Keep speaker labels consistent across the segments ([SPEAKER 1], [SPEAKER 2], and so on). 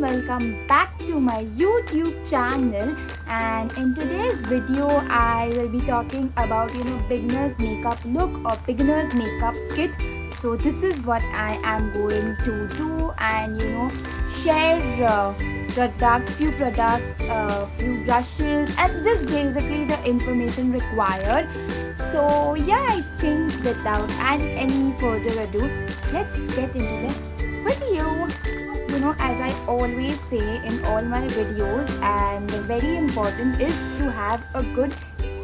[SPEAKER 1] and welcome back to my YouTube channel. And in today's video I will be talking about beginner's makeup look or beginner's makeup kit. So this is what I am going to do and share few products, few brushes, and just basically the information required. So yeah, I think without any further ado, let's get into the video. As I always say in all my videos, and very important is to have a good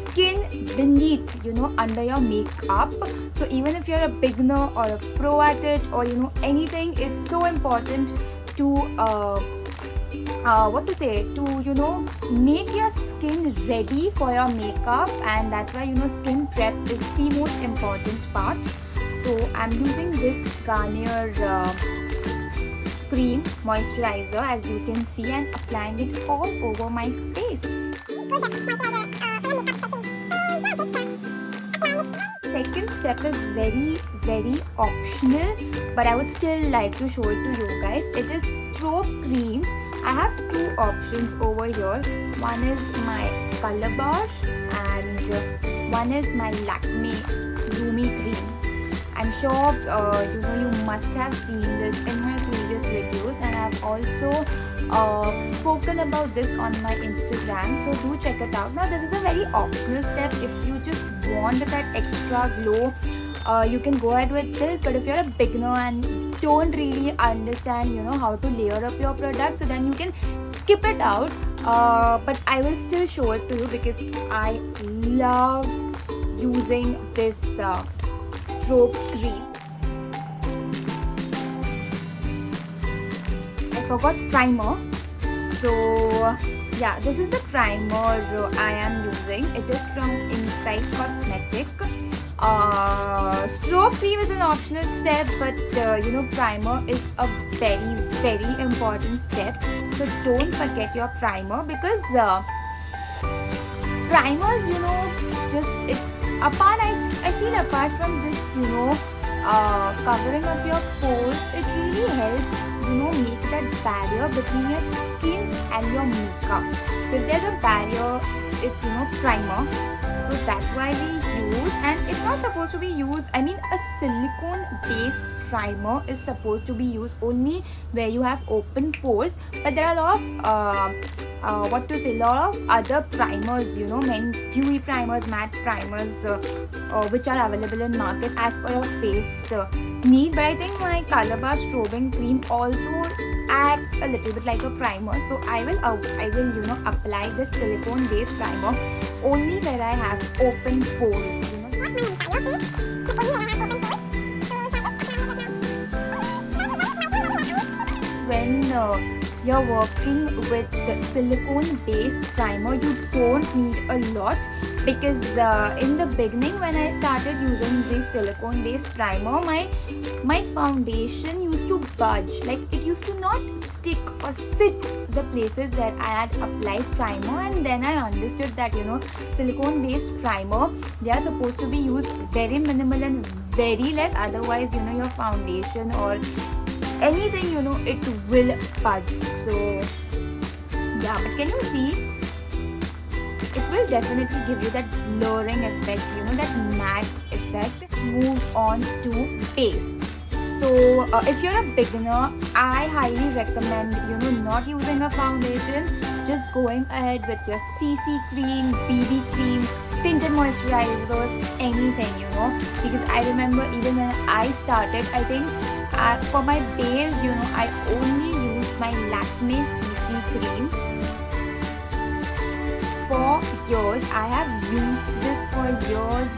[SPEAKER 1] skin beneath, under your makeup. So even if you're a beginner or a pro at it or anything, it's so important to make your skin ready for your makeup, and that's why skin prep is the most important part. So I'm using this Garnier cream moisturizer, as you can see, and applying it all over my face. Second step is very optional, but I would still like to show it to you guys. It is strobe creams. I have two options over here. One is my color bar and one is my Lakme lumi cream. I'm sure you must have seen this in my previous videos, and I've also spoken about this on my Instagram, so do check it out. Now this is a very optional step. If you just want that extra glow, you can go ahead with this, but if you're a beginner and don't really understand how to layer up your product, so then you can skip it out, but I will still show it to you because I love using this strobe cream. I forgot primer. So yeah, this is the primer I am using. It is from Inside Cosmetic. Strobe cream is an optional step, but primer is a very important step. So don't forget your primer, because primers, I feel apart from just covering up your pores, it really helps make that barrier between your skin and your makeup. So if there's a barrier, it's primer. So that's why we use, and it's not supposed to be used, a silicone based primer is supposed to be used only where you have open pores, but there are a lot of other primers, many dewy primers, matte primers, which are available in market as per your face need. But I think my Color Bar strobing cream also acts a little bit like a primer, so I will apply this silicone based primer only where I have open pores. When you're working with the silicone based primer, you don't need a lot, because in the beginning when I started using the silicone based primer, my foundation used to budge, like it used to not stick or sit the places where I had applied primer. And then I understood that silicone based primer, they are supposed to be used very minimal and very less, otherwise your foundation or anything it will budge. So yeah, but can you see, it will definitely give you that blurring effect, that matte effect. Move on to base. So if you're a beginner, I highly recommend not using a foundation, just going ahead with your CC cream, BB cream, tinted moisturizers, anything, because I remember even when I started, I think for my base, I only used my Lakme CC cream. For years, I have used this for years,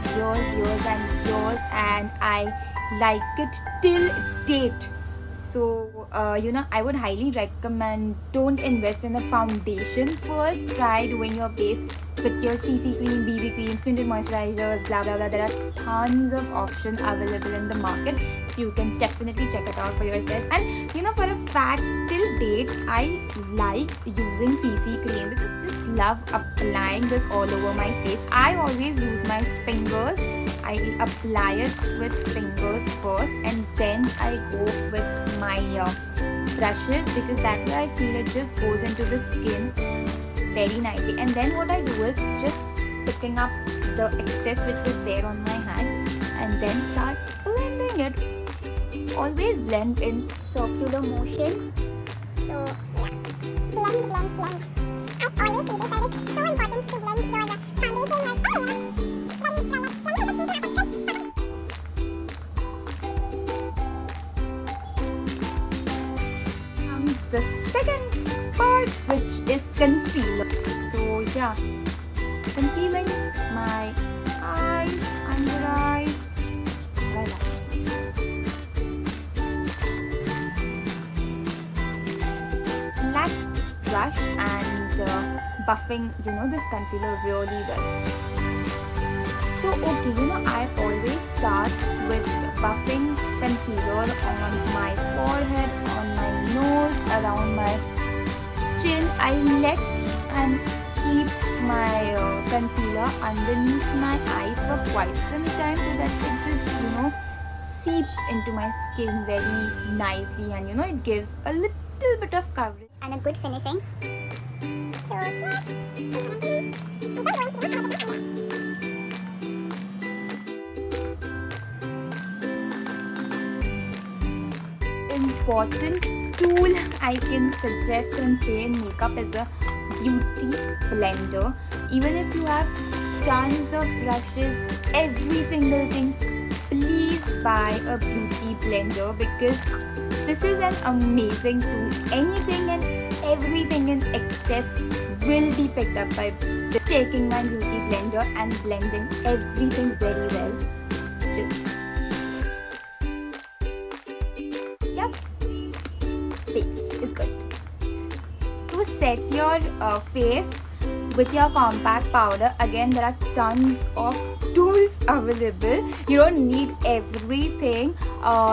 [SPEAKER 1] and I like it till date. So I would highly recommend, don't invest in a foundation first. Try doing your base with your CC cream, BB creams, tinted moisturizers, blah blah blah. There are tons of options available in the market, so you can definitely check it out for yourself. And for a fact, till date I like using CC cream because I just love applying this all over my face. I always use my fingers. I apply it with fingers first, and then I go with my brushes, because that way I feel it just goes into the skin very nicely. And then what I do is just picking up the excess which was there on my hand and then start blending it. Always blend in circular motion.
[SPEAKER 2] So yeah, blend, blend, blend. I always say this, that it's so important to blend your foundation like
[SPEAKER 1] comes the second part, which is concealer. So yeah, concealing my eyes, under eyes. Voila. Flat brush and buffing, this concealer really well. So okay, I always start with buffing concealer on my forehead, on my nose, around my chin. I let and keep my concealer underneath my eyes for quite some time so that it just, seeps into my skin very nicely, and it gives a little bit of coverage
[SPEAKER 2] and a good finishing. So yeah.
[SPEAKER 1] Important tool I can suggest and say in makeup is a beauty blender. Even if you have tons of brushes, every single thing, please buy a beauty blender, because this is an amazing tool. Anything and everything in excess will be picked up by taking my beauty blender and blending everything very well. Face is good. To set your face with your compact powder, again there are tons of tools available. You don't need everything.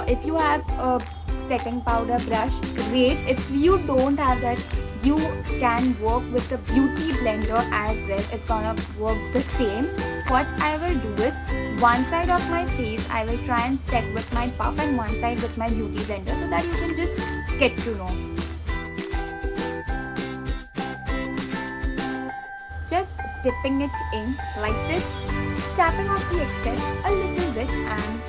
[SPEAKER 1] If you have a setting powder brush, great. If you don't have that, you can work with the beauty blender as well. It's gonna work the same. What I will do is, one side of my face I will try and set with my puff and one side with my beauty blender, so that you can just get to know. Just dipping it in like this, tapping off the excess a little bit, and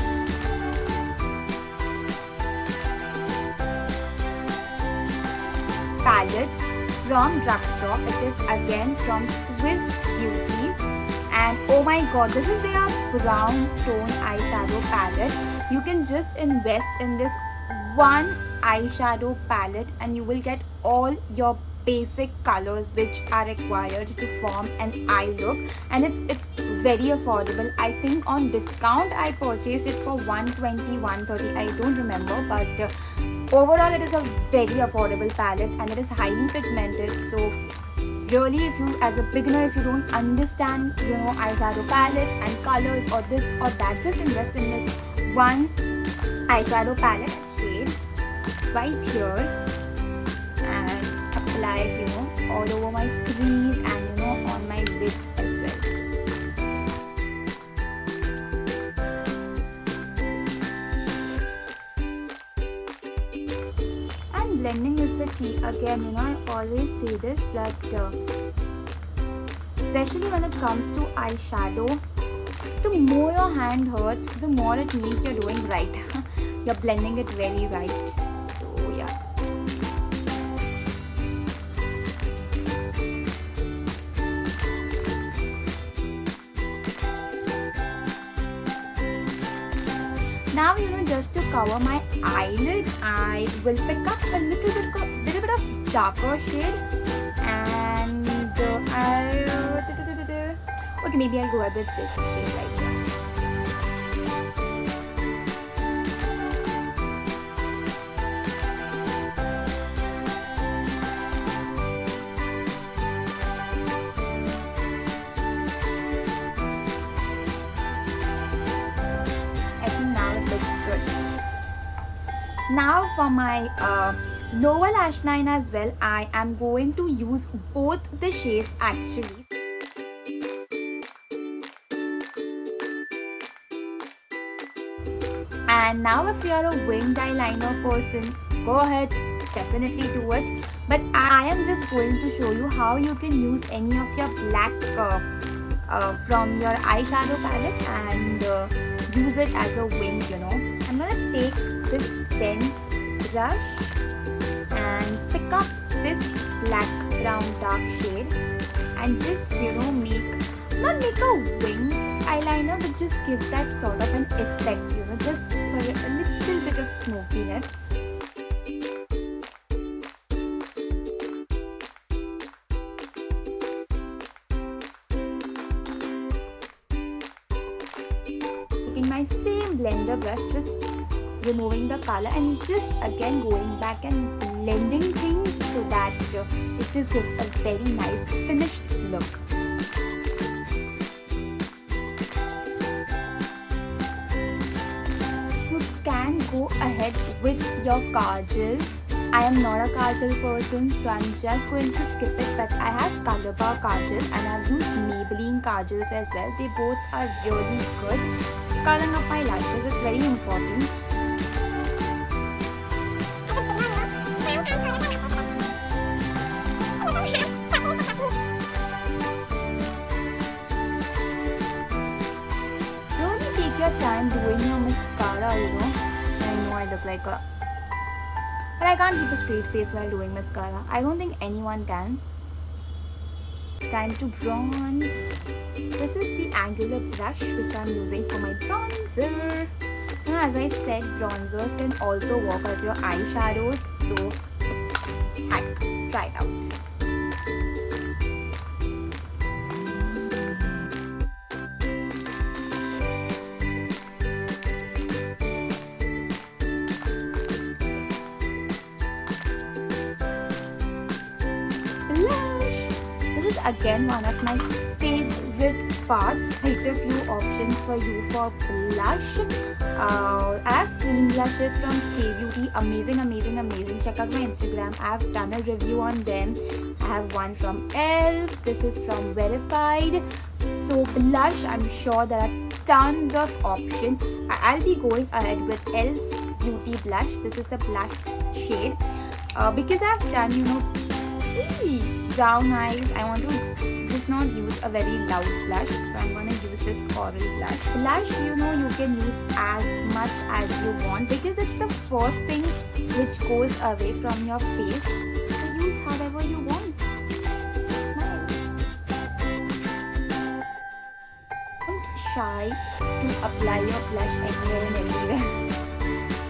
[SPEAKER 1] palette from drugstore. It is again from Swiss Beauty, and oh my god, this is their brown tone eyeshadow palette. You can just invest in this one eyeshadow palette and you will get all your basic colors which are required to form an eye look, and it's very affordable. I think on discount I purchased it for 120, 130, I don't remember, but overall it is a very affordable palette and it is highly pigmented. So really, if you as a beginner, if you don't understand eyeshadow palettes and colors or this or that, just invest in this one eyeshadow palette shade right here and apply it all over my crease and on my lid as well. And blending is the key. Again, I always say this, that especially when it comes to eyeshadow, the more your hand hurts, the more it means you're doing right. You're blending it very right. So yeah. Now, just to cover my eyelid, I will pick up a little bit of darker shade, and okay, maybe I'll go with this shade right here. Now for my lower lash line as well, I am going to use both the shades actually. And now if you are a winged eyeliner person, go ahead, definitely do it. But I am just going to show you how you can use any of your black from your eyeshadow palette and use it as a wing, you know. I'm gonna take this dense brush and pick up this black brown dark shade and just, you know, not make a wing eyeliner, but just give that sort of an effect, you know, just for a little bit of smokiness. Taking my same blender brush, just removing the color and just again going back and blending things so that it just gives a very nice finished look. You can go ahead with your kajal. I am not a kajal person, so I'm just going to skip it, but I have Color Bar kajal and I've used Maybelline kajals as well. They both are really good. Coloring up my lashes is very important. Your time doing your mascara, you know. I know I look like a... But I can't keep a straight face while doing mascara. I don't think anyone can. Time to bronze. This is the angular brush which I'm using for my bronzer. You know, as I said, bronzers can also work as your eyeshadows. So, hack. Try it out. This is again one of my favorite parts. Quite a few options for you for blush. I have cream blushes from K-Beauty. Amazing. Check out my Instagram. I have done a review on them. I have one from e.l.f. This is from Verified. So blush, I'm sure there are tons of options. I'll be going ahead with e.l.f. Beauty blush. This is the blush shade. Because I've done, you know, brown eyes, I want to just not use a very loud blush, so I'm going to use this coral blush. Blush, you know, you can use as much as you want because it's the first thing which goes away from your face, so use however you want. Smile. Don't shy to apply your blush anywhere and everywhere.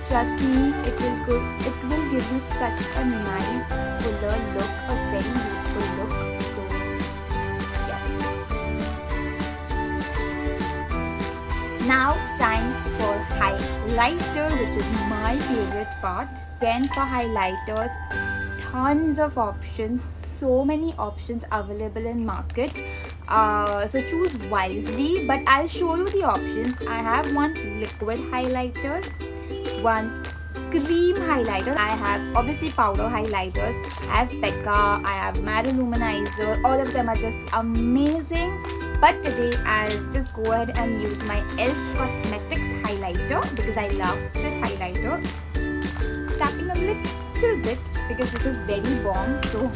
[SPEAKER 1] Trust me, it will give you such a nice, fuller look, a very youthful look. So, yeah. Now, time for highlighter, which is my favorite part. Again, for highlighters, tons of options, so many options available in market. So choose wisely, but I'll show you the options. I have one liquid highlighter, one cream highlighter. I have obviously powder highlighters. I have Becca, I have Matte Luminizer. All of them are just amazing. But today I'll just go ahead and use my e.l.f. Cosmetics highlighter because I love this highlighter. Tapping a little bit because this is very warm, so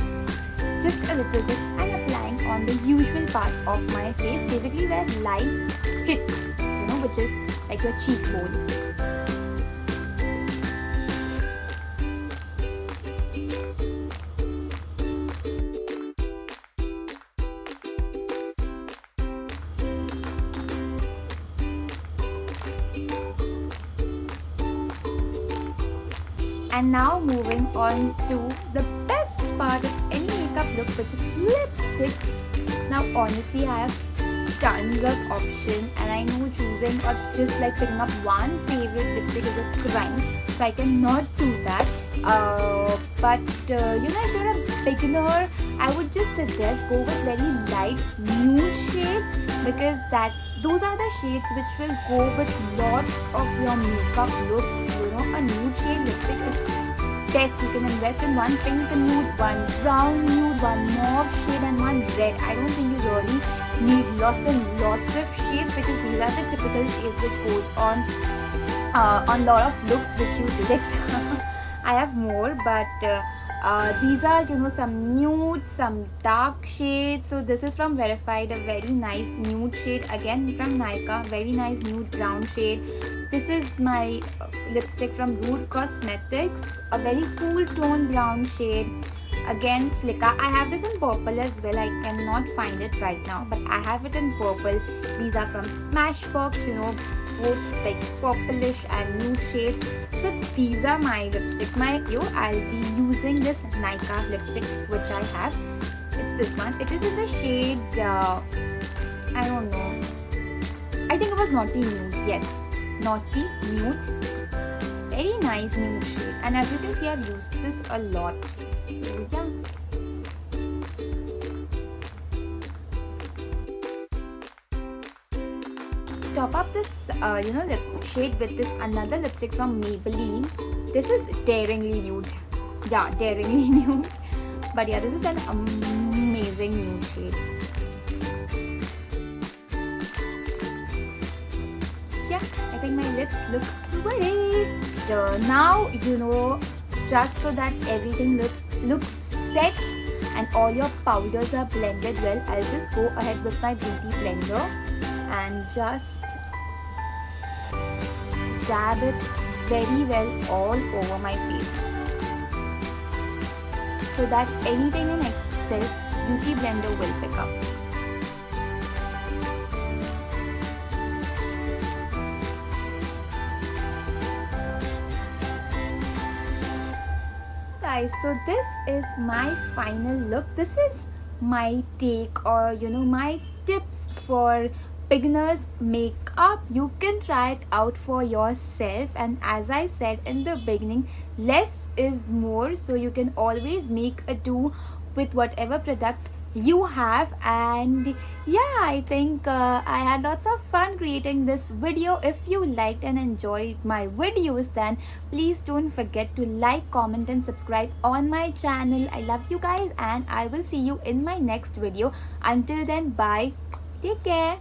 [SPEAKER 1] just a little bit, and applying on the usual parts of my face, basically where light hits, you know, which is like your cheekbones. And now moving on to the best part of any makeup look, which is lipstick. Now honestly, I have tons of options, and I know choosing or just like picking up one favorite lipstick is a crime, so I cannot do that. But you know, if you're a beginner, I would just suggest go with very light nude shades because those are the shades which will go with lots of your makeup looks. You know, a nude shade lipstick is best. You can invest in one pink nude, one brown nude, one mauve shade and one red. I don't think you really need lots and lots of shades because these are the typical shades which goes on lot of looks which you select. I have more, but these are, you know, some nude, some dark shades. So this is from Verified, a very nice nude shade, again from Nykaa, very nice nude brown shade. This is my lipstick from Root Cosmetics, a very cool tone brown shade, again Flicka. I have this in purple as well. I cannot find it right now, but I have it in purple. These are from Smashbox, you know, both like purplish and nude shades. So these are my lipsticks. I'll be using this Nykaa lipstick which I have. It's this one. It is in the shade I don't know, I think it was Naughty Nude. Yes, Naughty Nude. Very nice nude shade, and as you can see, I've used this a lot. So yeah. Top up this lip shade with this another lipstick from Maybelline. This is Daringly Nude. Yeah, Daringly Nude. But yeah, this is an amazing nude shade. Yeah, I think my lips look great. Now, you know, just so that everything looks set and all your powders are blended well, I'll just go ahead with my beauty blender and just dab it very well all over my face, so that anything in excess, beauty blender will pick up. Guys, so this is my final look. This is my take, or you know, my tips for beginners makeup. You can try it out for yourself, and as I said in the beginning, less is more, so you can always make a do with whatever products you have. And yeah, I think I had lots of fun creating this video. If you liked and enjoyed my videos, then please don't forget to like, comment and subscribe on my channel. I love you guys, and I will see you in my next video. Until then, bye, take care.